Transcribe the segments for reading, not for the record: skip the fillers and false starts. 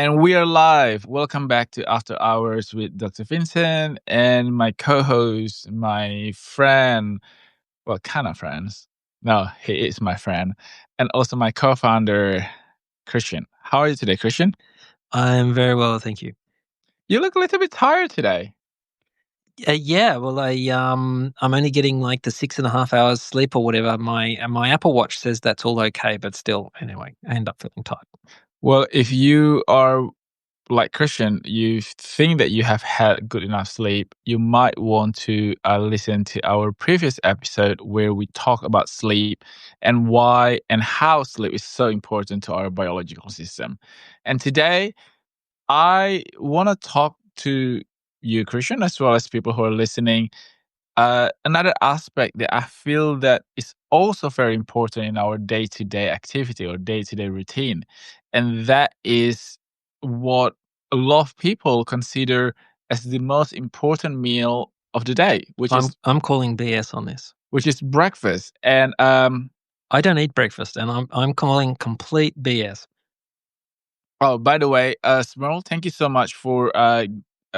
And we are live. Welcome back to After Hours with Dr. Vincent and my co-host, my friend, well, kind of friends. No, he is my friend. And also my co-founder, Christian. How are you today, Christian? I'm very well, thank you. You look a little bit tired today. I'm only getting like the 6.5 hours sleep or whatever. My Apple Watch says that's all okay, but still, anyway, I end up feeling tired. Well, if you are like Christian, you think that you have had good enough sleep, you might want to listen to our previous episode where we talk about sleep and why and how sleep is so important to our biological system. And today, I want to talk to you, Christian, as well as people who are listening. Another aspect that I feel that is also very important in our day-to-day activity or day-to-day routine, and that is what a lot of people consider as the most important meal of the day, I'm calling BS on this. which is breakfast. And I don't eat breakfast, and I'm calling complete BS. oh, by the way, Smurl, thank you so much for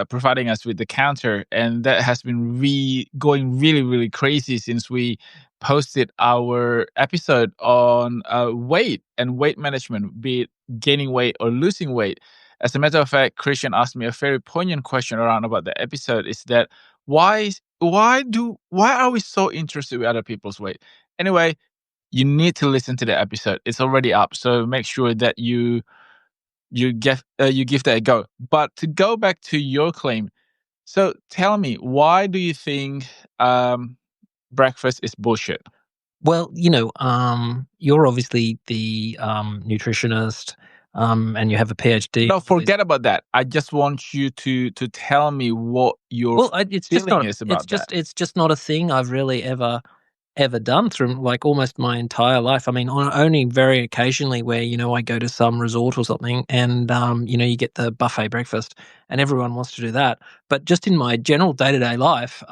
providing us with the counter. And that has been going really, really crazy since we posted our episode on weight and weight management, be it gaining weight or losing weight. As a matter of fact, Christian asked me a very poignant question around about the episode is that why are we so interested with other people's weight? Anyway, you need to listen to the episode. It's already up. So make sure that you give that a go. But to go back to your claim, so tell me, why do you think breakfast is bullshit? Well, you're obviously the nutritionist, and you have a PhD. No, forget about that. I just want you to tell me what your It's feeling is about that. it's just not a thing I've really ever done through like almost my entire life. I mean, only very occasionally where, I go to some resort or something and, you get the buffet breakfast and everyone wants to do that. But just in my general day-to-day life,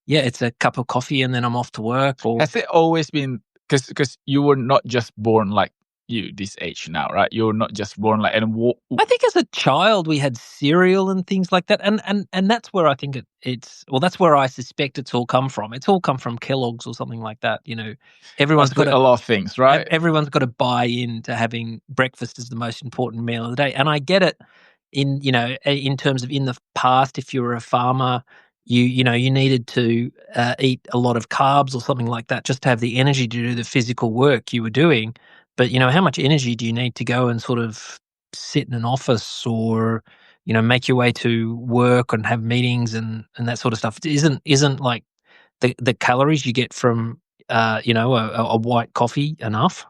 it's a cup of coffee and then I'm off to work. Or Has it always been because you were not just born like you this age now, right? You're not just born like I think as a child we had cereal and things like that, and that's where I think that's where I suspect it's all come from. It's all come from Kellogg's or something like that. Everyone's got a lot of things, right? Everyone's got to buy into having breakfast as the most important meal of the day, and I get it. In terms of in the past, if you were a farmer, you needed to eat a lot of carbs or something like that just to have the energy to do the physical work you were doing. But how much energy do you need to go and sort of sit in an office or make your way to work and have meetings and that sort of stuff? It isn't like the calories you get from a white coffee enough?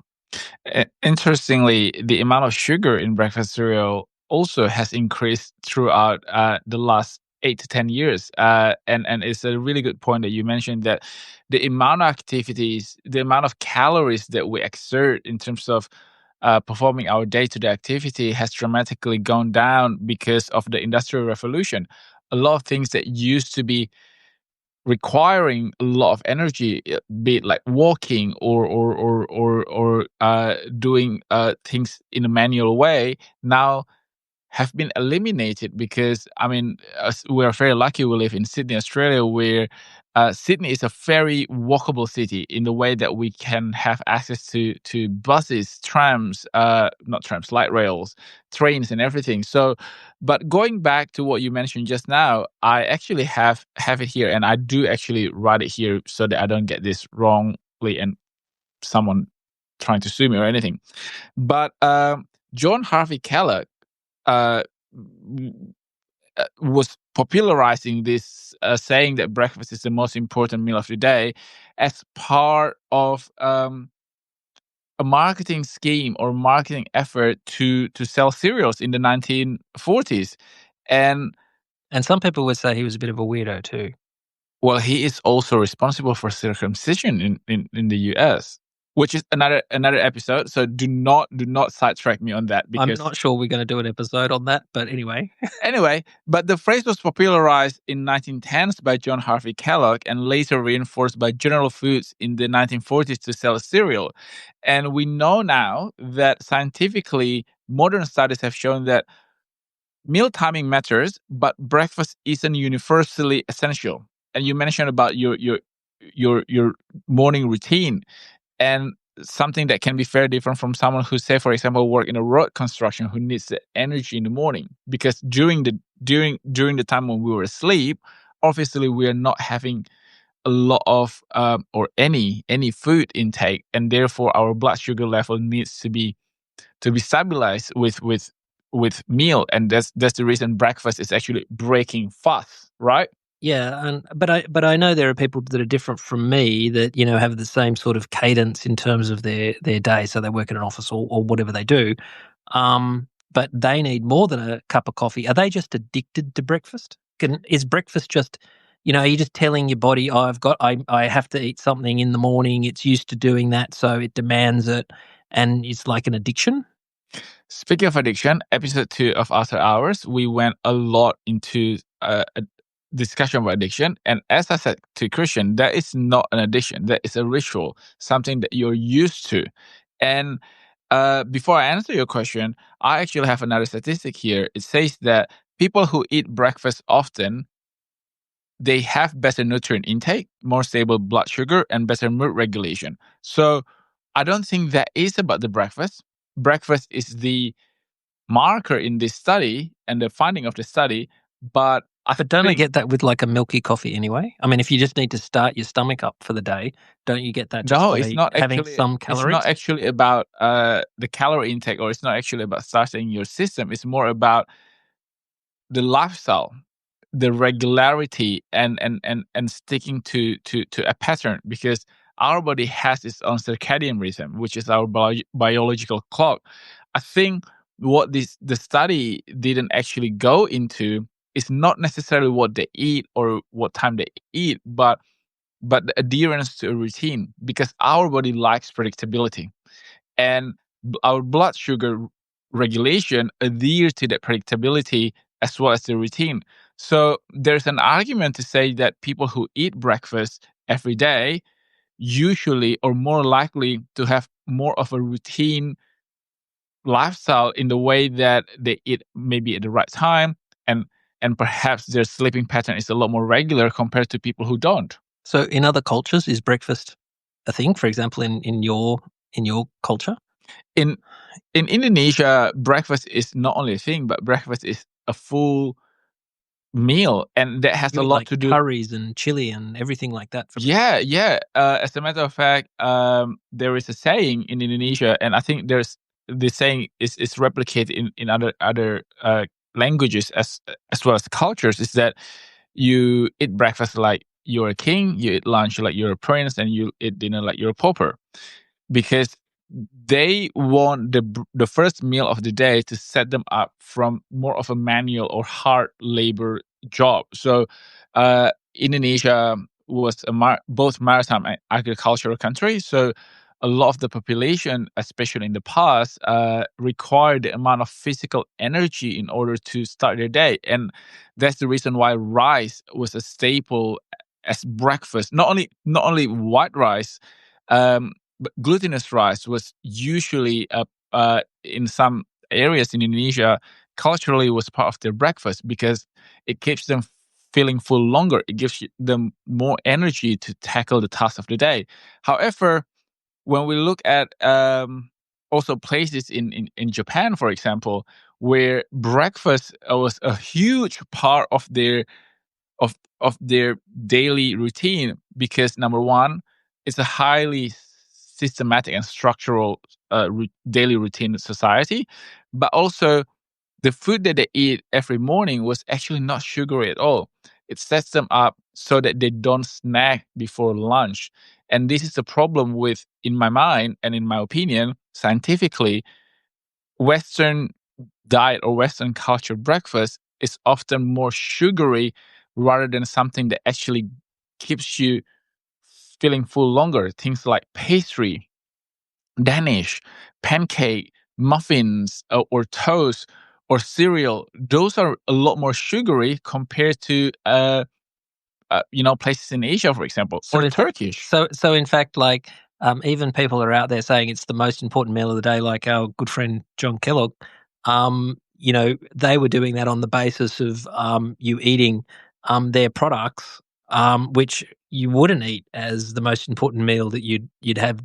Interestingly, the amount of sugar in breakfast cereal also has increased throughout the last 8 to 10 years. And it's a really good point that you mentioned that the amount of activities, the amount of calories that we exert in terms of performing our day-to-day activity has dramatically gone down because of the Industrial Revolution. A lot of things that used to be requiring a lot of energy, be it like walking or doing things in a manual way, now have been eliminated because, I mean, we're very lucky we live in Sydney, Australia, where Sydney is a very walkable city in the way that we can have access to buses, trams, not trams, light rails, trains and everything. So, but going back to what you mentioned just now, I actually have it here and I do actually write it here so that I don't get this wrongly and someone trying to sue me or anything. But John Harvey Kellogg uh, was popularizing this saying that breakfast is the most important meal of the day as part of a marketing scheme or marketing effort to sell cereals in the 1940s. And some people would say he was a bit of a weirdo too. well, he is also responsible for circumcision in the US, which is another episode. So do not sidetrack me on that because I'm not sure we're going to do an episode on that, but anyway. Anyway, but the phrase was popularized in 1910s by John Harvey Kellogg and later reinforced by General Foods in the 1940s to sell cereal. And we know now that scientifically, modern studies have shown that meal timing matters, but breakfast isn't universally essential. And you mentioned about your morning routine, and something that can be very different from someone who, say, for example, work in a road construction, who needs the energy in the morning, because during the time when we were asleep, obviously we are not having a lot of or any food intake, and therefore our blood sugar level needs to be stabilized with meal, and that's the reason breakfast is actually breaking fast, right? Yeah, and but I know there are people that are different from me that have the same sort of cadence in terms of their day. So they work in an office or whatever they do, but they need more than a cup of coffee. Are they just addicted to breakfast? Is breakfast just are you just telling your body, oh, I have to eat something in the morning. It's used to doing that, so it demands it, and it's like an addiction. Speaking of addiction, episode 2 of After Hours, we went a lot into a discussion about addiction. And as I said to Christian, that is not an addiction. That is a ritual, something that you're used to. And before I answer your question, I actually have another statistic here. It says that people who eat breakfast often, they have better nutrient intake, more stable blood sugar, and better mood regulation. So I don't think that is about the breakfast. Breakfast is the marker in this study and the finding of the study, but I But don't I think get that with like a milky coffee anyway? I mean, if you just need to start your stomach up for the day, don't you get that just no, it's by not having actually some it's not calories? actually about the calorie intake, or it's not actually about starting your system. It's more about the lifestyle, the regularity, and sticking to a pattern, because our body has its own circadian rhythm, which is our biological clock. I think what the study didn't actually go into is not necessarily what they eat or what time they eat, but the adherence to a routine, because our body likes predictability, and our blood sugar regulation adheres to that predictability as well as the routine. So there's an argument to say that people who eat breakfast every day usually or more likely to have more of a routine lifestyle, in the way that they eat maybe at the right time, and perhaps their sleeping pattern is a lot more regular compared to people who don't. So in other cultures, is breakfast a thing? For example, in your culture? In Indonesia, breakfast is not only a thing, but breakfast is a full meal, and that has You a eat lot like to do. curries and chili and everything like that for breakfast? Yeah, yeah. As a matter of fact, there is a saying in Indonesia, and I think there's the saying is replicated in other languages as well as cultures. Is that you eat breakfast like you're a king, you eat lunch like you're a prince, and you eat dinner like you're a pauper, because they want the first meal of the day to set them up from more of a manual or hard labor job. So Indonesia was both maritime and agricultural country. So a lot of the population, especially in the past, required the amount of physical energy in order to start their day, and that's the reason why rice was a staple as breakfast. Not only white rice, but glutinous rice was usually in some areas in Indonesia, culturally was part of their breakfast, because it keeps them feeling full longer. It gives them more energy to tackle the task of the day. However, when we look at also places in Japan, for example, where breakfast was a huge part of their daily routine, because number one, it's a highly systematic and structural daily routine society, but also the food that they eat every morning was actually not sugary at all. It sets them up so that they don't snack before lunch. And this is the problem with, in my mind and in my opinion, scientifically, Western diet or Western culture breakfast is often more sugary rather than something that actually keeps you feeling full longer. Things like pastry, Danish, pancake, muffins, or toast or cereal. Those are a lot more sugary compared to places in Asia, for example, So or in fact, Turkish. so in fact, even people are out there saying it's the most important meal of the day, like our good friend John Kellogg. they were doing that on the basis of you eating their products, which you wouldn't eat as the most important meal that you'd have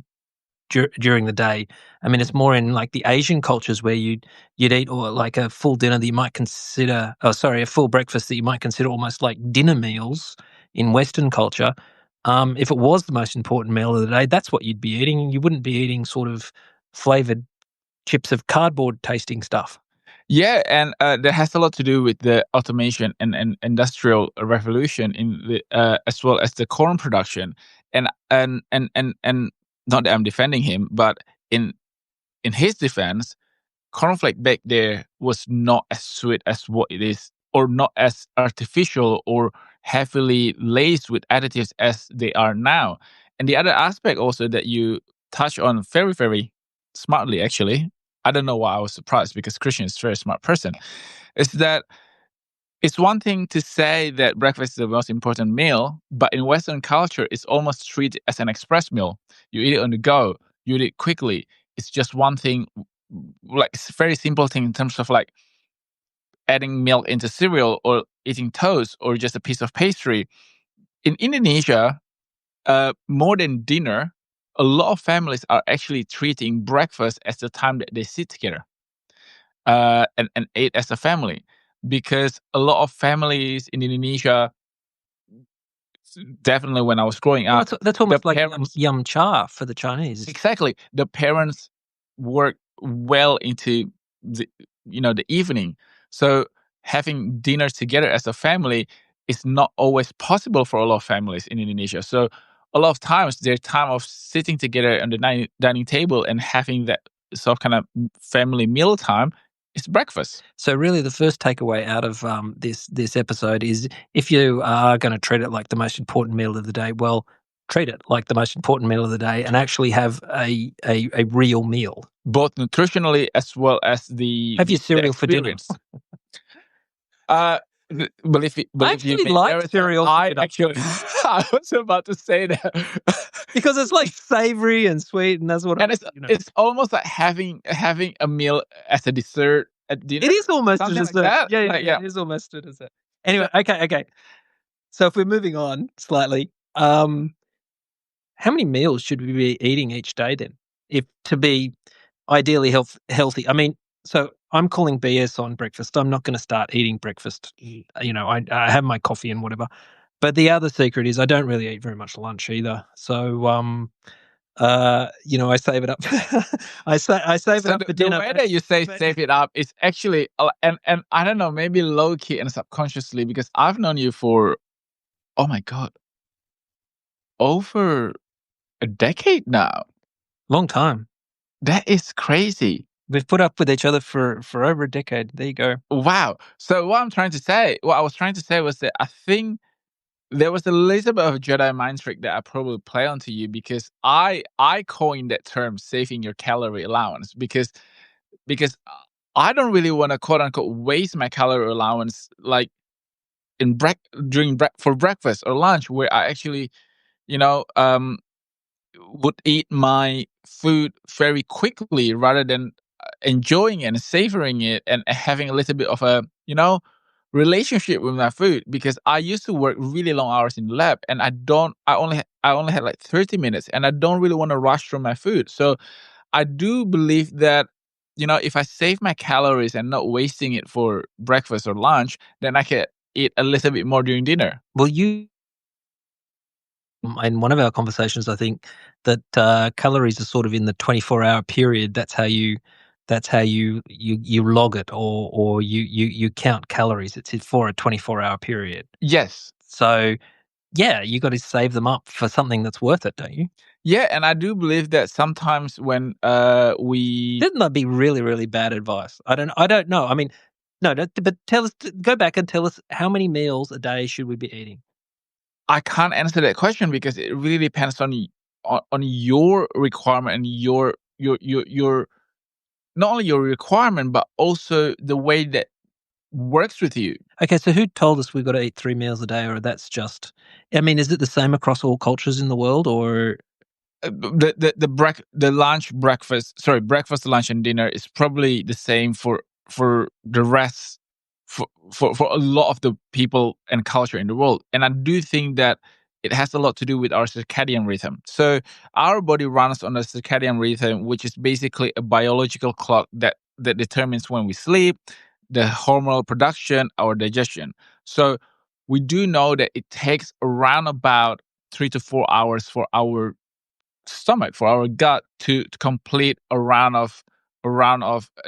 during the day. I mean, it's more in like the Asian cultures where you'd eat or like a full dinner that you might consider, a full breakfast that you might consider almost like dinner meals in Western culture. If it was the most important meal of the day, that's what you'd be eating. You wouldn't be eating sort of flavored chips of cardboard tasting stuff. Yeah, and that has a lot to do with the automation and industrial revolution as well as the corn production. And not that I'm defending him, but in his defense, cornflake back there was not as sweet as what it is, or not as artificial or heavily laced with additives as they are now. And the other aspect also that you touch on very, very smartly, actually, I don't know why I was surprised because Christian is a very smart person, is that it's one thing to say that breakfast is the most important meal, but in Western culture, it's almost treated as an express meal. You eat it on the go, you eat it quickly. It's just one thing, like it's a very simple thing in terms of like adding milk into cereal or eating toast or just a piece of pastry. In Indonesia, more than dinner, a lot of families are actually treating breakfast as the time that they sit together and eat as a family. Because a lot of families in Indonesia, definitely when I was growing Well, up, that's almost the like parents, yum cha for the Chinese. exactly, the parents work well into the evening. So having dinner together as a family is not always possible for a lot of families in Indonesia. So a lot of times their time of sitting together on the dining table and having that sort of kind of family meal time is breakfast. So really, the first takeaway out of this episode is if you are going to treat it like the most important meal of the day, well, treat it like the most important meal of the day and actually have a real meal. Both nutritionally as well as Have your the cereal for dinner. experience. Uh, believe I you actually me, like cereal for I dinner. actually, I was about to say that because it's like savory and sweet, and that's what. and it's almost like having a meal as a dessert at dinner. It is almost Something a like dessert. that. Yeah, Like, yeah. it is almost a dessert. Anyway, okay. So if we're moving on slightly, how many meals should we be eating each day then, if to be ideally healthy? I mean, so I'm calling BS on breakfast. I'm not going to start eating breakfast. I have my coffee and whatever. But the other secret is I don't really eat very much lunch either. So I save it up. I save it So up for the dinner. way that you say save it up is actually, and I don't know, maybe low key and subconsciously, because I've known you for, oh my God, over a decade now. Long time. That is crazy. We've put up with each other for over a decade. There you go. Wow. So what I was trying to say was that I think there was a little bit of a Jedi mind trick that I probably play onto you, because I coined that term saving your calorie allowance because I don't really want to quote unquote waste my calorie allowance like in for breakfast or lunch, where I actually you know um would eat my food very quickly rather than enjoying it and savoring it and having a little bit of a relationship with my food, because I used to work really long hours in the lab, and I only had like 30 minutes, and I don't really want to rush through my food. So I do believe that if I save my calories and not wasting it for breakfast or lunch, then I can eat a little bit more during dinner. Well, in one of our conversations, I think that calories are sort of in the 24-hour period. That's how you log it, or you count calories. It's for a 24-hour period. Yes. So yeah, you got to save them up for something that's worth it, don't you? Yeah, and I do believe that sometimes when we Didn't that be really, really bad advice? I don't know. I mean, no, but tell us. Go back and tell us how many meals a day should we be eating? I can't answer that question because it really depends on on your requirement and your not only your requirement but also the way that works with you. Okay, so who told us we've got to eat 3 meals a day, or that's just? I mean, is it the same across all cultures in the world, or? The lunch, breakfast, lunch, and dinner is probably the same for for the rest, for a lot of the people and culture in the world. And I do think that it has a lot to do with our circadian rhythm. So our body runs on a circadian rhythm, which is basically a biological clock that determines when we sleep, the hormonal production, our digestion. So we do know that it takes around about 3 to 4 hours for our stomach, for our gut to complete a round of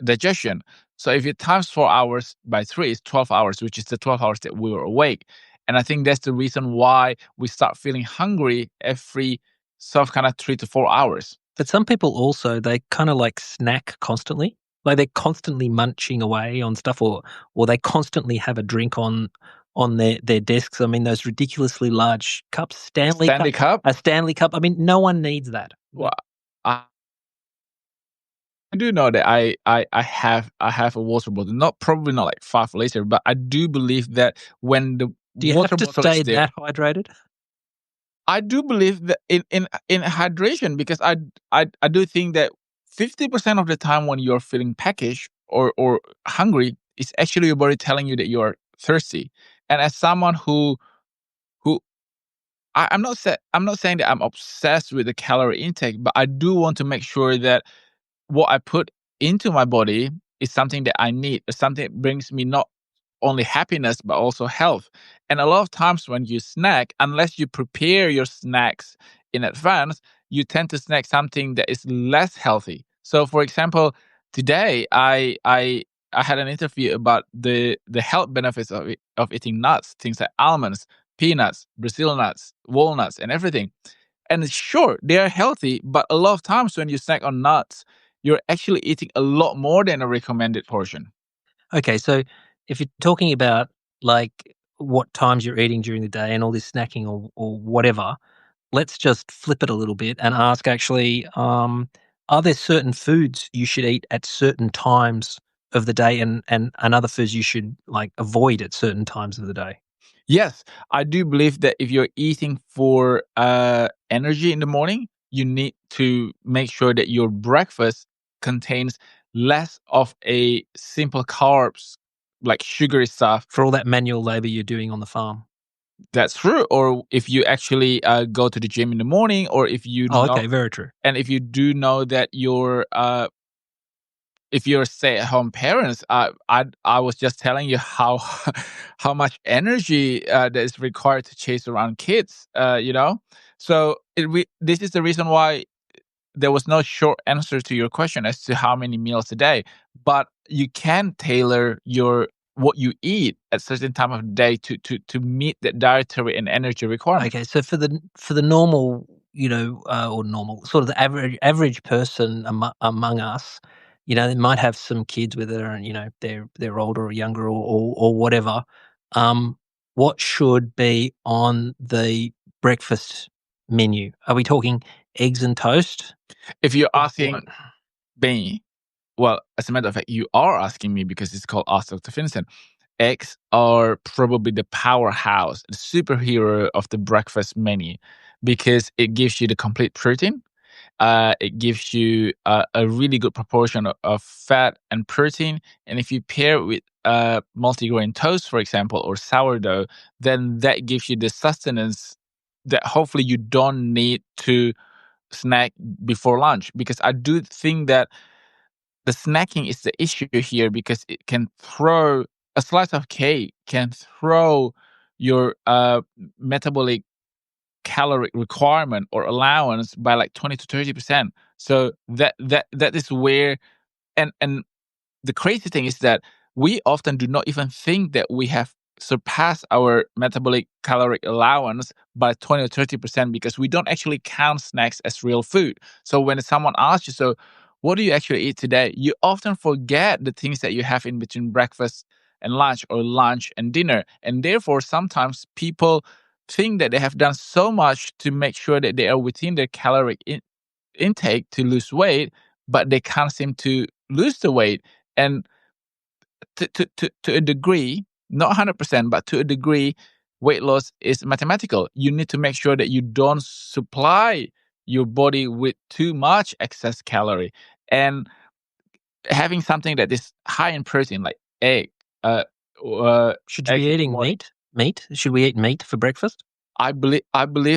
digestion. So if you times 4 hours by three, it's 12 hours, which is the 12 hours that we were awake. And I think that's the reason why we start feeling hungry every sort of kind of 3 to 4 hours. But some people also, they kind of like snack constantly. Like they're constantly munching away on stuff, or they constantly have a drink on their desks. I mean, those ridiculously large cups, Stanley Cup. a Stanley Cup. I mean, no one needs that. Well, I do know that I have a water bottle. Probably not like 5 liters, but I do believe that when the Do you water have to bottle is stay there, that hydrated? I do believe that in hydration, because I do think that 50% of the time when you're feeling peckish or hungry, it's actually your body telling you that you're thirsty. And as someone who I'm not saying that I'm obsessed with the calorie intake, but I do want to make sure that what I put into my body is something that I need, something that brings me not only happiness but also health. And a lot of times when you snack, unless you prepare your snacks in advance, you tend to snack something that is less healthy. So, for example, today I had an interview about the health benefits of eating nuts, things like almonds, peanuts, Brazil nuts, walnuts, and everything. And sure, they are healthy, but a lot of times when you snack on nuts, you're actually eating a lot more than a recommended portion. Okay, so if you're talking about like what times you're eating during the day and all this snacking or whatever, let's just flip it a little bit and ask actually, are there certain foods you should eat at certain times of the day and other foods you should like avoid at certain times of the day? Yes, I do believe that if you're eating for energy in the morning, you need to make sure that your breakfast contains less of a simple carbs, like sugary stuff. For all that manual labor you're doing on the farm. That's true. Or if you actually go to the gym in the morning, or if you Oh, know, okay, very true. and if you do know that if you're stay-at-home parents, I was just telling you how how much energy that is required to chase around kids. So this is the reason why there was no short answer to your question as to how many meals a day, but you can tailor your what you eat at certain time of the day to meet the dietary and energy requirement. Okay, so for the normal, or normal sort of the average person among us, they might have some kids with it, and they're older or younger or whatever. Um, what should be on the breakfast menu? Are we talking eggs and toast? If you're What? asking me, well, as a matter of fact, you are asking me because it's called Ask Dr. Vincent. Eggs are probably the powerhouse, the superhero of the breakfast menu, because it gives you the complete protein. It gives you a really good proportion of fat and protein. And if you pair it with multigrain toast, for example, or sourdough, then that gives you the sustenance that hopefully you don't need to snack before lunch. Because I do think that the snacking is the issue here, because it can throw a slice of cake can throw your metabolic calorie requirement or allowance by like 20 to 30%. So that is where, and the crazy thing is that we often do not even think that we have surpassed our metabolic caloric allowance by 20 or 30%, because we don't actually count snacks as real food. So when someone asks you, so what do you actually eat today? You often forget the things that you have in between breakfast and lunch, or lunch and dinner. And therefore, sometimes people think that they have done so much to make sure that they are within their caloric intake to lose weight, but they can't seem to lose the weight. And to a degree, not 100%, but to a degree, weight loss is mathematical. You need to make sure that you don't supply your body with too much excess calorie. And having something that is high in protein, like egg, Should you be eggs in the eating morning. meat? Should we eat meat for breakfast? I believe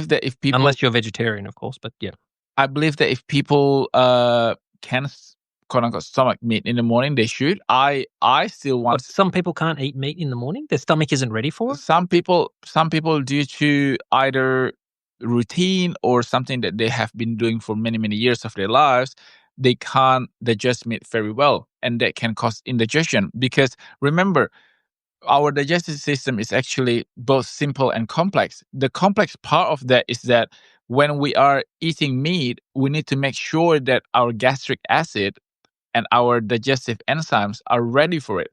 that if people, Unless you're vegetarian, of course, but yeah. I believe that if people can quote unquote stomach meat in the morning, they should. I still want But some people can't eat meat in the morning? Their stomach isn't ready for it? some people due to either routine or something that they have been doing for many many years of their lives, they can't digest meat very well, and that can cause indigestion. Because remember, our digestive system is actually both simple and complex. The complex part of that is that when we are eating meat, we need to make sure that our gastric acid and our digestive enzymes are ready for it.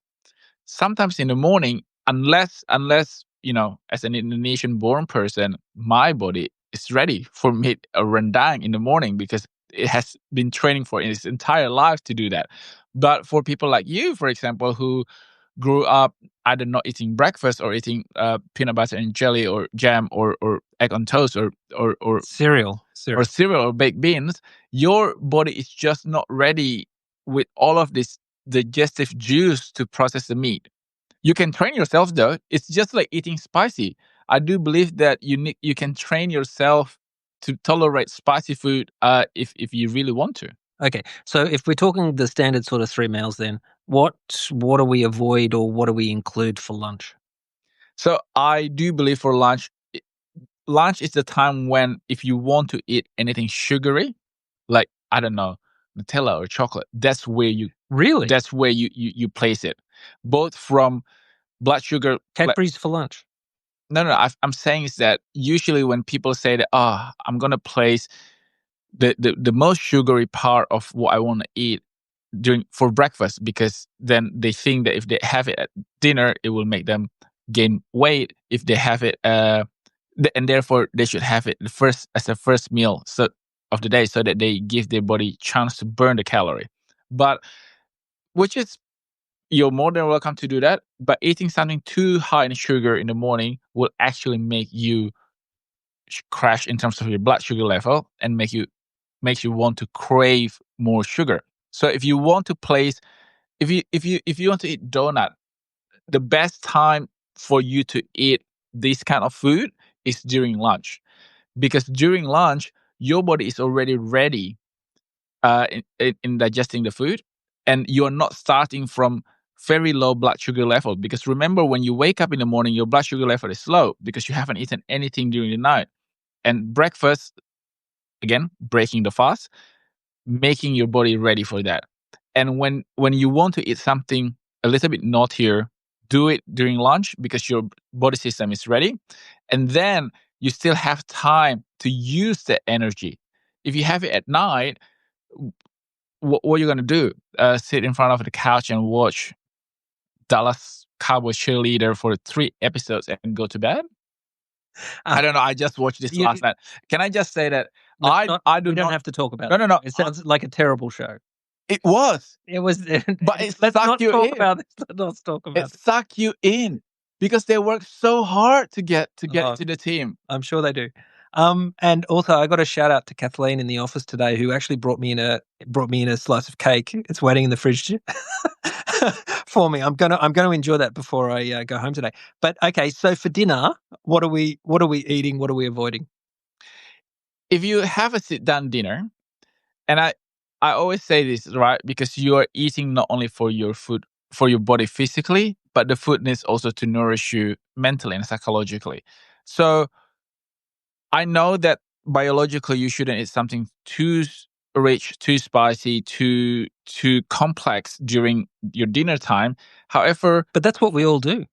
Sometimes in the morning, unless as an Indonesian born person, my body is ready for meat or rendang in the morning because it has been training for its entire life to do that. But for people like you, for example, who grew up either not eating breakfast or eating peanut butter and jelly or jam or egg on toast or Cereal. cereal or baked beans, your body is just not ready with all of this digestive juice to process the meat. You can train yourself though. It's just like eating spicy. I do believe that you can train yourself to tolerate spicy food if you really want to. Okay, so if we're talking the standard sort of 3 meals then, what do we avoid or what do we include for lunch? So I do believe for lunch is the time when if you want to eat anything sugary, like I don't know, Nutella or chocolate, Really? that's where you place it. Both from blood sugar. Cadbury's for lunch? No. I'm saying is that usually when people say that, I'm gonna place the most sugary part of what I want to eat during for breakfast, because then they think that if they have it at dinner, it will make them gain weight. If they have it, and therefore they should have it the first as a first meal of the day, so that they give their body chance to burn the calorie. But which is you're more than welcome to do that. But eating something too high in sugar in the morning will actually make you crash in terms of your blood sugar level and makes you want to crave more sugar. So if you want to place if you want to eat donut, the best time for you to eat this kind of food is during lunch, because during lunch your body is already ready in digesting the food, and you're not starting from very low blood sugar level. Because remember, when you wake up in the morning, your blood sugar level is low because you haven't eaten anything during the night. And breakfast, again, breaking the fast, making your body ready for that. And when you want to eat something a little bit naughtier, do it during lunch because your body system is ready. And then you still have time to use the energy. If you have it at night, what are you going to do? Sit in front of the couch and watch Dallas Cowboys cheerleader for 3 episodes and go to bed? I don't know. I just watched this last night. Can I just say that I do we don't not have to talk about No, it. no, no. It sounds like a terrible show. It was. It was But it let's sucked not you talk in. about this. Let's talk It about it. sucked you in because they worked so hard to get Oh. into the team. I'm sure they do. And also, I got a shout out to Kathleen in the office today, who actually brought me in a slice of cake. It's waiting in the fridge for me. I'm gonna enjoy that before I go home today. But okay, so for dinner, what are we eating? What are we avoiding? If you have a sit down dinner, and I always say this, right, because you are eating not only for your food, for your body physically, but the food needs also to nourish you mentally and psychologically. So I know that biologically you shouldn't eat something too rich, too spicy, too complex during your dinner time. However, But that's what we all do.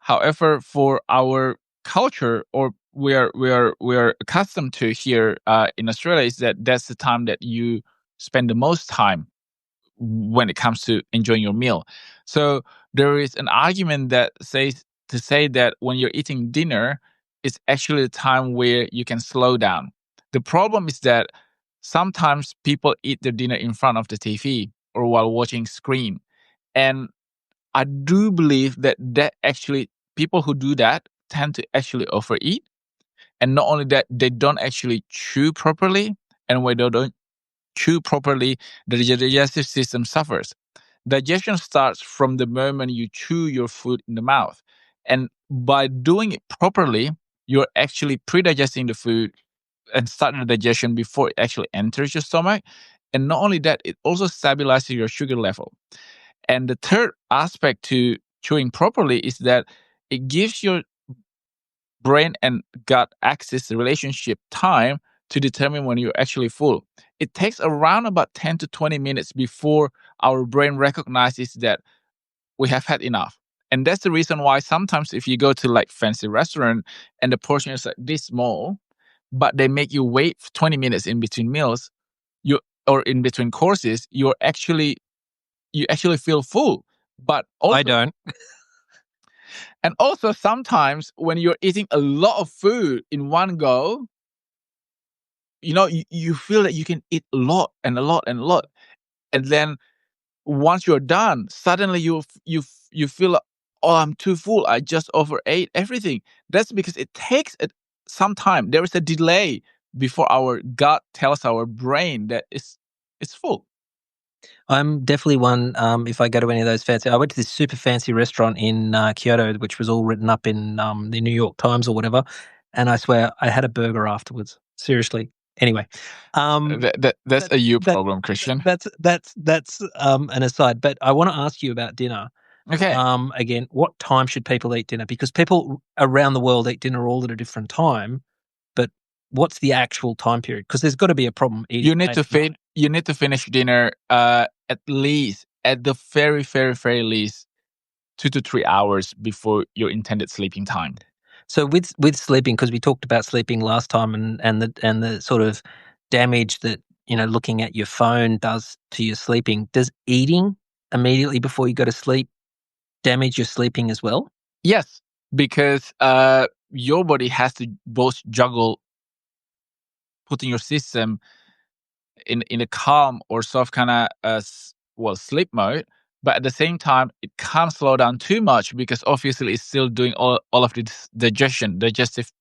however, for our culture, or we are accustomed to here in Australia, is that that's the time that you spend the most time when it comes to enjoying your meal. So there is an argument that says to say that when you're eating dinner, it's actually the time where you can slow down. The problem is that sometimes people eat their dinner in front of the TV or while watching screen. And I do believe that actually people who do that tend to actually overeat. And not only that, they don't actually chew properly. And when they don't chew properly, the digestive system suffers. Digestion starts from the moment you chew your food in the mouth. And by doing it properly, you're actually pre-digesting the food and start the digestion before it actually enters your stomach. And not only that, it also stabilizes your sugar level. And the third aspect to chewing properly is that it gives your brain and gut axis relationship time to determine when you're actually full. It takes around about 10 to 20 minutes before our brain recognizes that we have had enough. And that's the reason why sometimes if you go to like fancy restaurant and the portion is like this small, but they make you wait for 20 minutes in between meals, you or in between courses, you actually feel full. But I also don't. and also sometimes when you're eating a lot of food in one go, you feel that you can eat a lot and a lot and a lot. And then once you're done, suddenly you feel like, oh, I'm too full. I just overate everything. That's because it takes some time. There is a delay before our gut tells our brain that it's full. I'm definitely one. If I go to any of those fancy, I went to this super fancy restaurant in Kyoto, which was all written up in the New York Times or whatever, and I swear I had a burger afterwards. Seriously. Anyway, That's that a you that problem, Christian. that's an aside. But I want to ask you about dinner. Okay. Again, what time should people eat dinner? Because people around the world eat dinner all at a different time. But what's the actual time period? Because there's got to be a problem eating You need late to at night. finish dinner at least, at the very, very, very least, 2 to 3 hours before your intended sleeping time. So with sleeping, because we talked about sleeping last time, and the sort of damage that looking at your phone does to your sleeping. Does eating immediately before you go to sleep damage your sleeping as well? Yes, because your body has to both juggle putting your system in a calm or soft kind of sleep mode, but at the same time it can't slow down too much because obviously it's still doing all of this digestive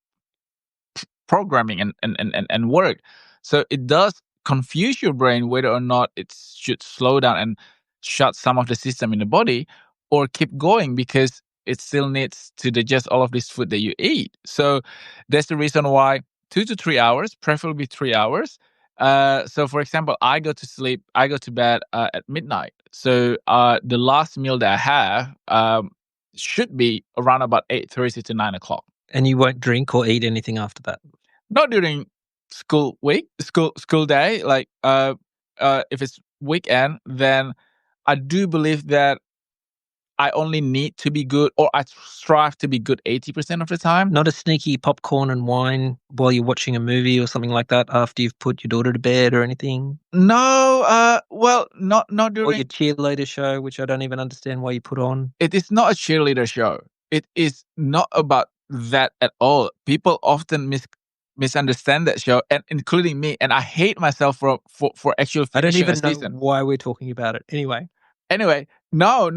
programming and work. So it does confuse your brain whether or not it should slow down and shut some of the system in the body or keep going because it still needs to digest all of this food that you eat. So that's the reason why 2 to 3 hours, preferably 3 hours. So for example, I go to bed at midnight. So the last meal that I have should be around about 8:30 to 9 o'clock. And you won't drink or eat anything after that? Not during school day. Like if it's weekend, then I do believe that I only need to be good, or I strive to be good 80% of the time. Not a sneaky popcorn and wine while you're watching a movie or something like that after you've put your daughter to bed or anything? No, well, not Or your during. cheerleader show, which I don't even understand why you put on? It is not a cheerleader show. It is not about that at all. People often misunderstand that show, and including me. And I hate myself for actually I don't finishing a even know season. why we're talking about it. Anyway, no.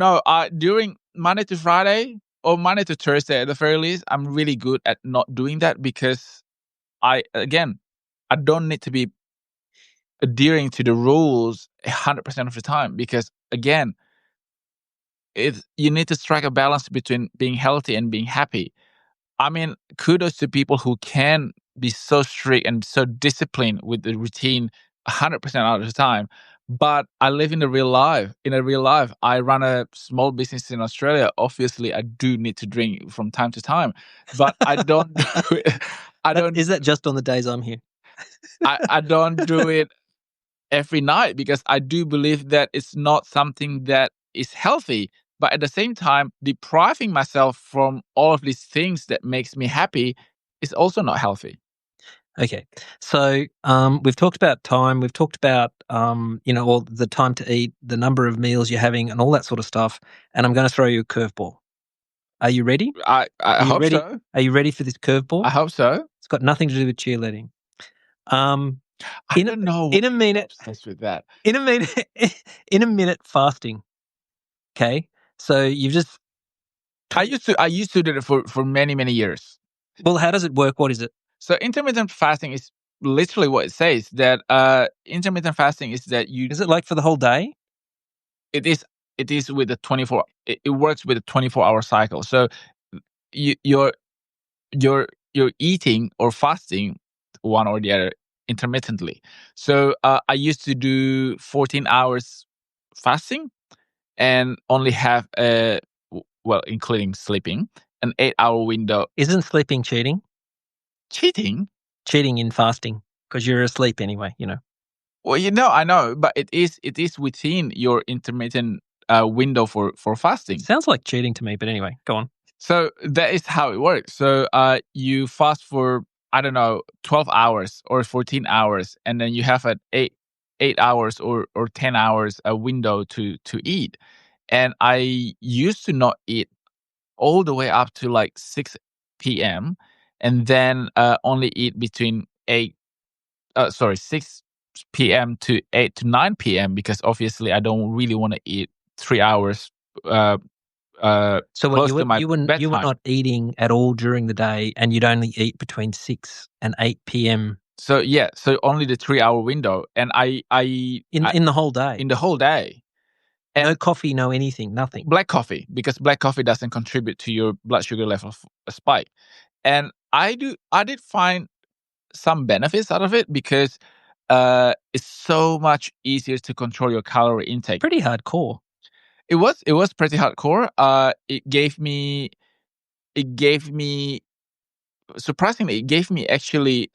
During Monday to Friday or Monday to Thursday at the very least, I'm really good at not doing that because I don't need to be adhering to the rules 100% of the time because again, you need to strike a balance between being healthy and being happy. I mean, kudos to people who can be so strict and so disciplined with the routine 100% out of the time. But I live in the real life. In a real life, I run a small business in Australia. Obviously, I do need to drink from time to time, but I don't do it. Is that just on the days I'm here? I don't do it every night because I do believe that it's not something that is healthy. But at the same time, depriving myself from all of these things that makes me happy is also not healthy. Okay. So we've talked about time. We've talked about, all the time to eat, the number of meals you're having and all that sort of stuff. And I'm going to throw you a curveball. Are you ready? I Are you hope ready? so. Are you ready for this curveball? I hope so. It's got nothing to do with cheerleading. I don't know why In a minute, I'm obsessed with that. in a minute, in a minute fasting. Okay. So you've just, I used to do it for many years. well, how does it work? What is it? So intermittent fasting is literally what it says, that intermittent fasting is that you. Is it like for the whole day? It is. It is with the 24. It works with a 24-hour cycle. So you, you're eating or fasting one or the other intermittently. So I used to do 14 hours fasting and only have well, including sleeping, an 8-hour window. Isn't sleeping cheating? Cheating? Cheating in fasting because you're asleep anyway, you know. Well, I know, but it is within your intermittent window for fasting. Sounds like cheating to me, but anyway, go on. So that is how it works. So you fast for, I don't know, 12 hours or 14 hours, and then you have an 8 hours or 10 hours a window to eat. And I used to not eat all the way up to like 6 p.m. and then only eat between 6 p.m. to 8 to 9 p.m. because obviously I don't really want to eat 3 hours So what close to my you were bedtime. not eating at all during the day, and you'd only eat between 6 and 8 p.m. So yeah, so only the 3 hour window, and I in the whole day. in the whole day, and No coffee, no anything, nothing. black coffee, because black coffee doesn't contribute to your blood sugar level spike. And I did find some benefits out of it because it's so much easier to control your calorie intake. Pretty hardcore. It was pretty hardcore. It gave me surprisingly, it gave me actually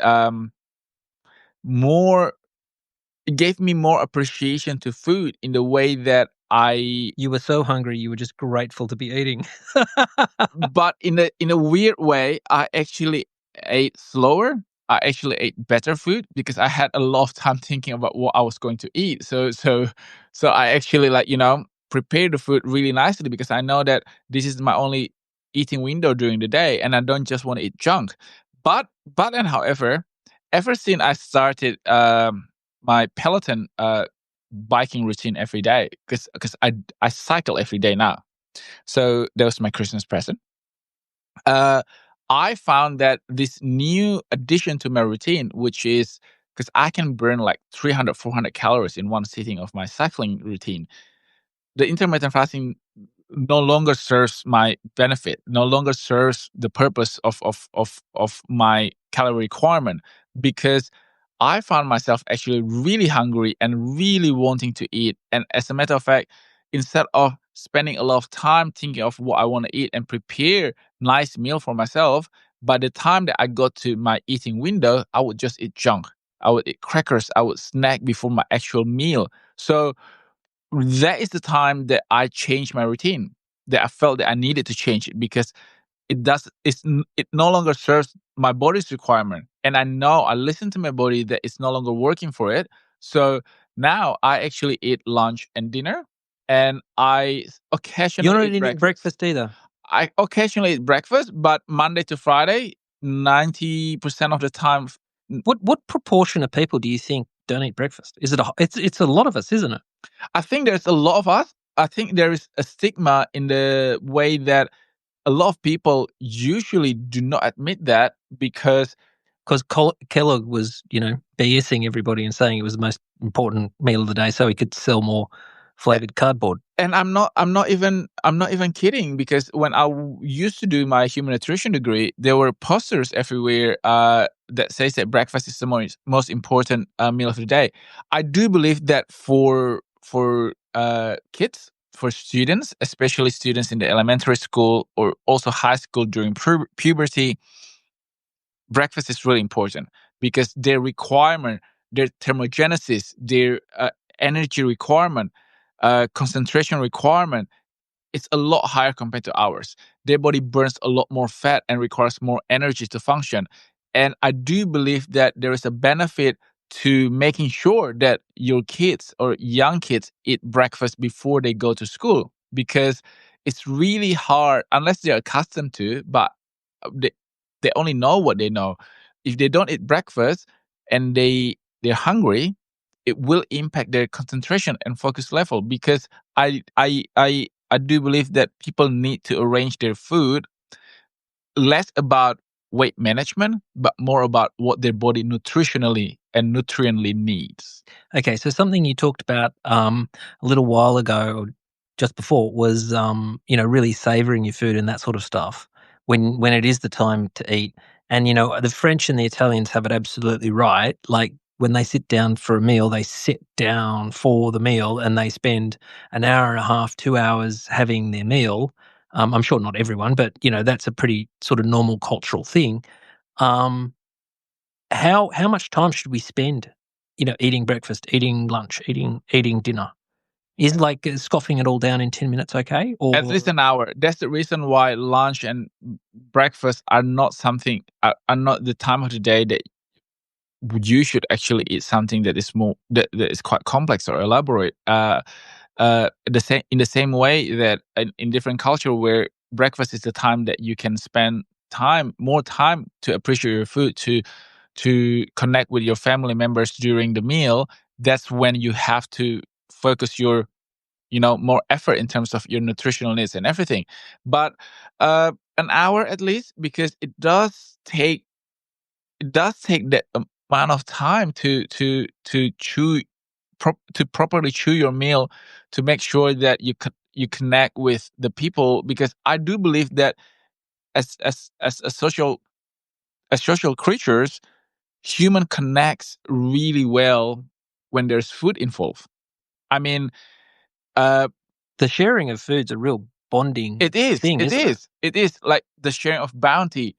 more. It gave me more appreciation to food in the way that You were so hungry, you were just grateful to be eating. but in a weird way, I actually ate slower. I actually ate better food because I had a lot of time thinking about what I was going to eat. So I actually, like, prepare the food really nicely because I know that this is my only eating window during the day, and I don't just want to eat junk. But and however, ever since I started my Peloton biking routine every day, because I cycle every day now. So that was my Christmas present. I found that this new addition to my routine, which is because I can burn like 300, 400 calories in one sitting of my cycling routine. The intermittent fasting no longer serves my benefit, no longer serves the purpose of my calorie requirement, because I found myself actually really hungry and really wanting to eat. And as a matter of fact, instead of spending a lot of time thinking of what I want to eat and prepare nice meal for myself, by the time that I got to my eating window, I would just eat junk. I would eat crackers. I would snack before my actual meal. So that is the time that I changed my routine, that I felt that I needed to change it because it no longer serves my body's requirement. And I listen to my body that it's no longer working for it. So now I actually eat lunch and dinner, and I occasionally You're not eat eating breakfast either. I occasionally eat breakfast, but Monday to Friday, 90% of the time. What proportion of people do you think don't eat breakfast? Is it it's a lot of us, isn't it? I think there's a lot of us. I think there is a stigma in the way that a lot of people usually do not admit that because Kellogg was, BSing everybody and saying it was the most important meal of the day so he could sell more flavored cardboard. and I'm not even kidding, because when I used to do my human nutrition degree, there were posters everywhere that says that breakfast is the most important meal of the day. I do believe that for kids, for students, especially students in the elementary school or also high school during puberty, breakfast is really important because their requirement, their thermogenesis, their energy requirement, concentration requirement, it's a lot higher compared to ours. Their body burns a lot more fat and requires more energy to function. And I do believe that there is a benefit to making sure that your kids or young kids eat breakfast before they go to school, because it's really hard unless they're accustomed to, but they, they only know what they know. If they don't eat breakfast and they're hungry, it will impact their concentration and focus level, because I do believe that people need to arrange their food less about weight management, but more about what their body nutritionally and nutriently needs. Okay, so something you talked about a little while ago, or just before, was really savoring your food and that sort of stuff when it is the time to eat. And the French and the Italians have it absolutely right. Like when they sit down for a meal, they sit down for the meal and they spend an hour and a half, 2 hours having their meal. I'm sure not everyone, but that's a pretty sort of normal cultural thing. Um, how much time should we spend, eating breakfast, eating lunch, eating dinner? Is like scoffing it all down in 10 minutes okay? At least Or an hour. That's the reason why lunch and breakfast are not something are not the time of the day that you should actually eat something that is more that is quite complex or elaborate. The same way that in different culture where breakfast is the time that you can spend more time to appreciate your food, to connect with your family members during the meal. That's when you have to focus your more effort in terms of your nutritional needs and everything. But an hour at least, because it does take that amount of time to chew to properly chew your meal, to make sure that you connect with the people, because I do believe that as social creatures, human connects really well when there's food involved. I mean, uh, the sharing of food's a real bonding it is, thing, it isn't it? is, it is like the sharing of bounty.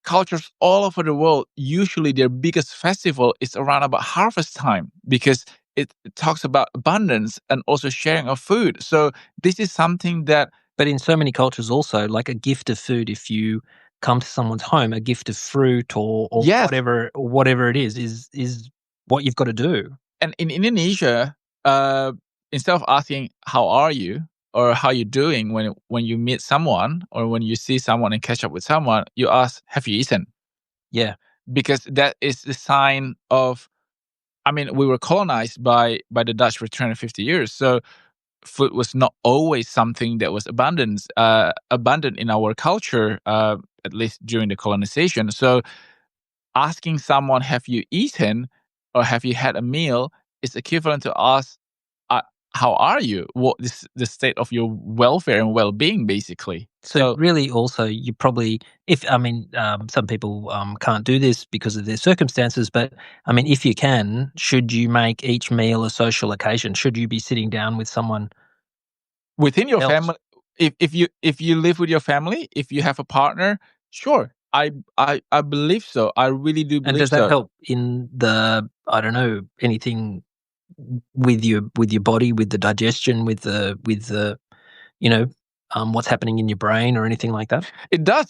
Cultures all over the world, usually their biggest festival is around about harvest time, because it talks about abundance and also sharing of food. So this is something that, But in so many cultures also, like a gift of food, if you come to someone's home, a gift of fruit or yes, whatever it is what you've got to do. and in Indonesia, uh, instead of asking how are you or how you doing when you meet someone or when you see someone and catch up with someone, you ask, have you eaten? Yeah. Because that is the sign of, I mean, we were colonized by the Dutch for 250 years, so food was not always something that was abundant in our culture, at least during the colonization. So asking someone, have you eaten or have you had a meal, is equivalent to ask, uh, how are you? What is the state of your welfare and well-being, basically? So So really, also, you probably, if I mean, some people can't do this because of their circumstances, but I mean, if you can, should you make each meal a social occasion? Should you be sitting down with someone within your else? family, if you live with your family, if you have a partner, sure. I believe so. I really do And believe does that so. help in the, I don't know, anything with your body, with the digestion, with the you know, what's happening in your brain or anything like that? It does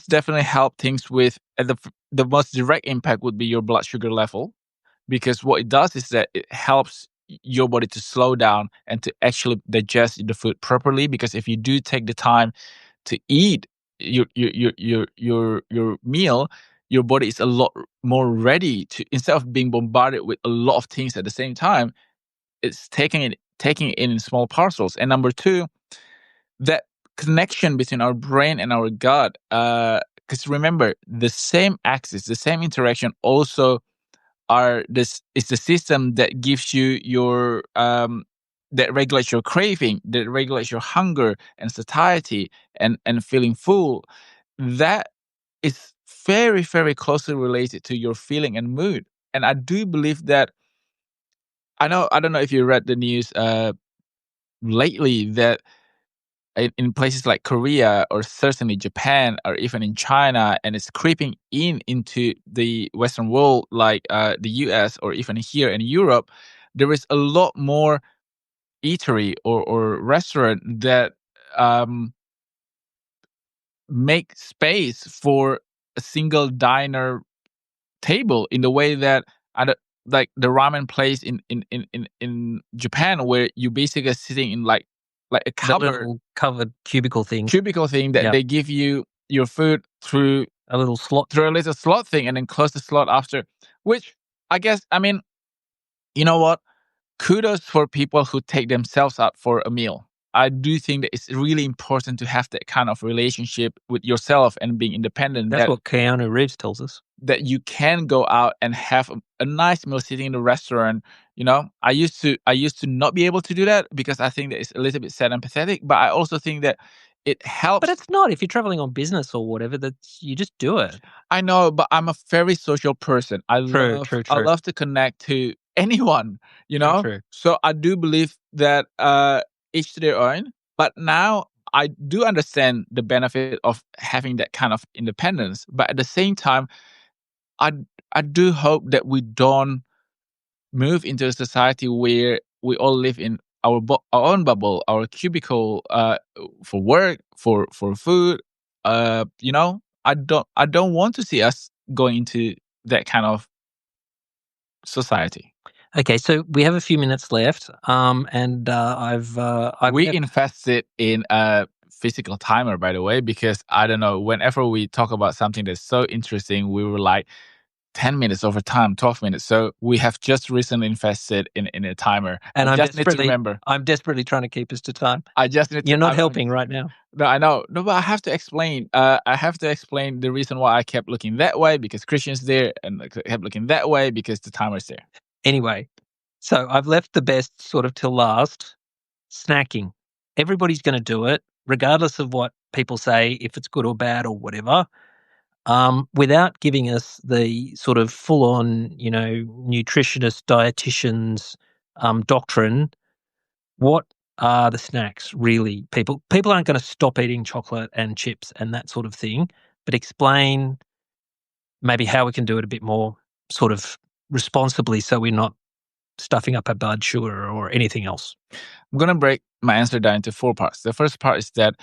definitely help things with, the most direct impact would be your blood sugar level, because what it does is that it helps your body to slow down and to actually digest the food properly. Because if you do take the time to eat your meal, your body is a lot more ready to, instead of being bombarded with a lot of things at the same time, it's taking it in small parcels. And number two, that connection between our brain and our gut. Because remember, the same axis, the same interaction also are this is the system that gives you your that regulates your craving, that regulates your hunger and satiety and feeling full. That is very, very closely related to your feeling and mood. And I do believe that, I don't know if you read the news lately, that in places like Korea or certainly Japan or even in China, and it's creeping into the Western world, like the US or even here in Europe, there is a lot more eatery or restaurant that um, make space for a single diner table, in the way that, I don't, like the ramen place in Japan, where you basically are sitting in like a The cupboard little covered cubicle thing. cubicle thing, that Yeah, they give you your food through a little slot. a little slot thing, and then close the slot after. Which, I guess, I mean, you know what? Kudos for people who take themselves out for a meal. I do think that it's really important to have that kind of relationship with yourself and being independent. That's what Keanu Reeves tells us. That you can go out and have a nice meal sitting in the restaurant. I used to not be able to do that because I think that it's a little bit sad and pathetic. But I also think that it helps. But it's not. If you're traveling on business or whatever, you just do it. I know, but I'm a very social person. I True. love to connect to anyone, True. So I do believe that each to their own. But now I do understand the benefit of having that kind of independence. But at the same time, I I do hope that we don't move into a society where we all live in our own bubble, our cubicle, for work, for food. I don't want to see us going into that kind of society. Okay, so we have a few minutes left, and I've We invested in a physical timer, by the way, because I don't know. Whenever we talk about something that's so interesting, we were like 10 minutes over time, 12 minutes. So we have just recently invested in a timer. and I I'm just need to remember. I'm desperately trying to keep us to time. I just need to. You're not helping right now. No, I know. No, but I have to explain. I have to explain the reason why I kept looking that way because Christian's there, and I kept looking that way because the timer's there. Anyway, so I've left the best sort of till last. Snacking. Everybody's going to do it, regardless of what people say, if it's good or bad or whatever. Without giving us the sort of full-on, nutritionist, dietitians doctrine, what are the snacks really? People aren't going to stop eating chocolate and chips and that sort of thing, but explain maybe how we can do it a bit more sort of responsibly so we're not stuffing up our blood sugar or anything else. I'm going to break my answer down into 4 parts. The first part is that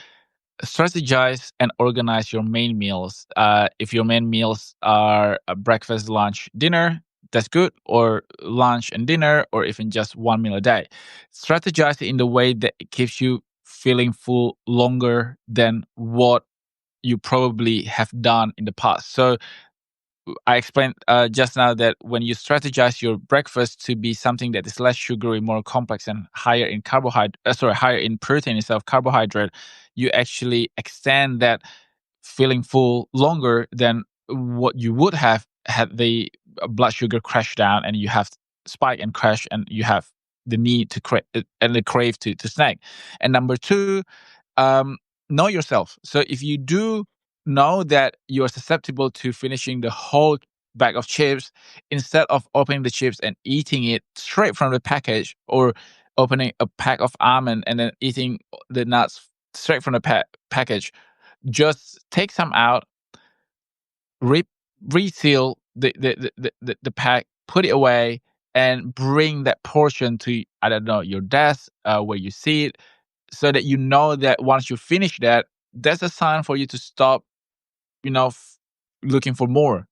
strategize and organize your main meals. If your main meals are a breakfast, lunch, dinner, that's good, or lunch and dinner, or even just one meal a day. Strategize it in the way that it keeps you feeling full longer than what you probably have done in the past. So I explained just now that when you strategize your breakfast to be something that is less sugary, more complex, and higher in higher in protein instead of carbohydrate, you actually extend that feeling full longer than what you would have had the blood sugar crash down and you have spike and crash and you have the need to and the crave to snack. And number 2, know yourself. So if you do know that you are susceptible to finishing the whole bag of chips, instead of opening the chips and eating it straight from the package, or opening a pack of almond and then eating the nuts straight from the package, just take some out, reseal the pack, put it away, and bring that portion to, I don't know, your desk, where you see it, so that you know that once you finish that, that's a sign for you to stop, looking for more.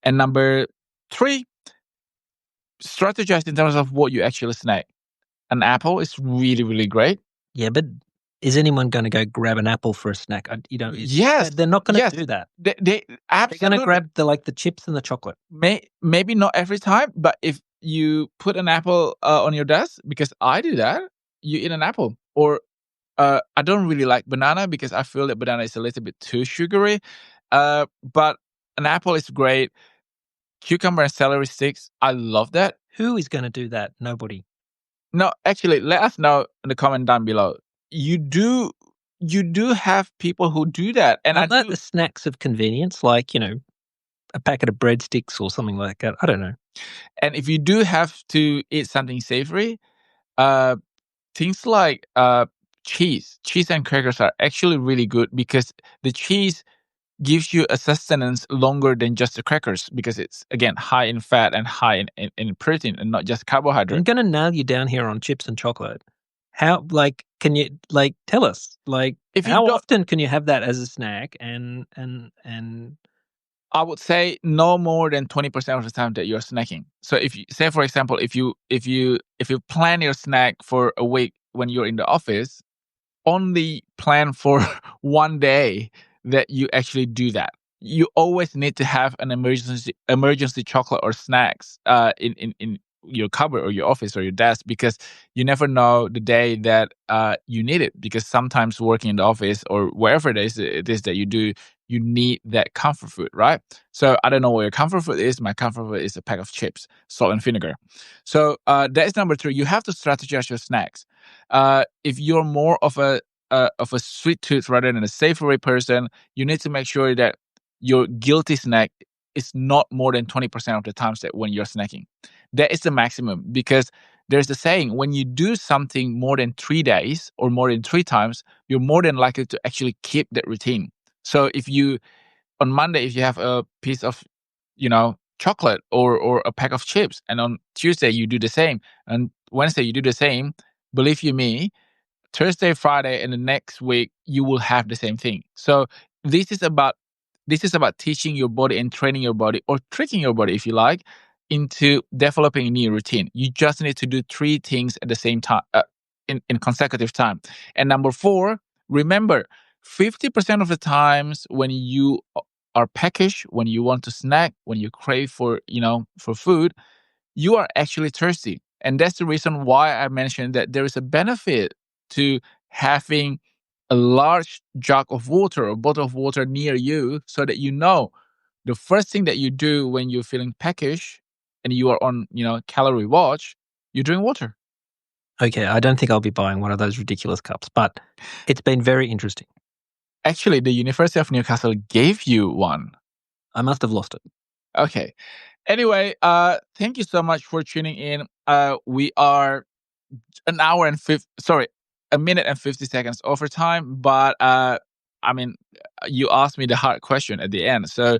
And number 3, strategize in terms of what you actually snack. An apple is really, really great. Yeah, but is anyone going to go grab an apple for a snack? Yes, they're not going to do that. They're going to grab the chips and the chocolate. Maybe not every time, but if you put an apple on your desk, because I do that, you eat an apple. Or I don't really like banana because I feel that banana is a little bit too sugary. But an apple is great. Cucumber and celery sticks, I love that. Who is going to do that? Nobody. No, actually, let us know in the comment down below. You do have people who do that, and I like the snacks of convenience, like a packet of breadsticks or something like that. I don't know. And if you do have to eat something savory, things like cheese and crackers are actually really good because the cheese gives you a sustenance longer than just the crackers, because it's, again, high in fat and high in protein and not just carbohydrate. I'm going to nail you down here on chips and chocolate. How, can you, tell us, how often can you have that as a snack? And I would say no more than 20% of the time that you're snacking. So if you say, for example, if you plan your snack for a week when you're in the office, only plan for one day that you actually do that. You always need to have an emergency chocolate or snacks in your cupboard or your office or your desk, because you never know the day that you need it. Because sometimes working in the office or wherever it is that you do, you need that comfort food, right? So I don't know what your comfort food is. My comfort food is a pack of chips, salt and vinegar. So that is number 3. You have to strategize your snacks. If you're more of a sweet tooth rather than a savory person, you need to make sure that your guilty snack is not more than 20% of the times that when you're snacking. That is the maximum, because there's the saying, when you do something more than 3 days or more than 3 times, you're more than likely to actually keep that routine. So if you, on Monday, if you have a piece of, chocolate or a pack of chips, and on Tuesday you do the same, and Wednesday you do the same, believe you me, Thursday, Friday, and the next week you will have the same thing. So this is about teaching your body and training your body, or tricking your body, if you like, into developing a new routine. You just need to do 3 things at the same time, in consecutive time. And number 4, remember, 50% of the times when you are peckish, when you want to snack, when you crave for food, you are actually thirsty. And that's the reason why I mentioned that there is a benefit to having a large jug of water or bottle of water near you, so that the first thing that you do when you're feeling peckish and you are on, calorie watch, you drink water. Okay, I don't think I'll be buying one of those ridiculous cups, but it's been very interesting. Actually, the University of Newcastle gave you one. I must have lost it. Okay. Anyway, thank you so much for tuning in. We are a minute and 50 seconds over time, but I mean, you asked me the hard question at the end, so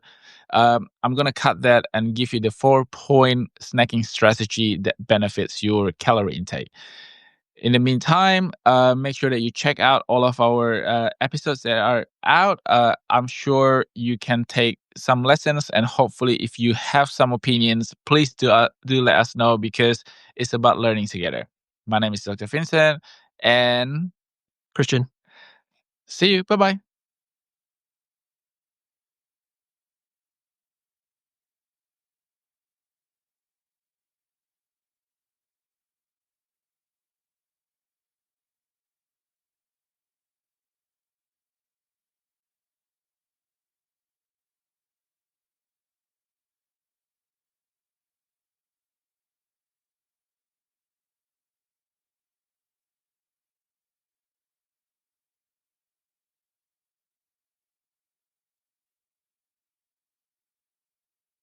I'm gonna cut that and give you the 4-point snacking strategy that benefits your calorie intake. In the meantime, make sure that you check out all of our episodes that are out. I'm sure you can take some lessons, and hopefully, if you have some opinions, please do let us know, because it's about learning together. My name is Dr. Vincent, and Christian. see you. Bye bye.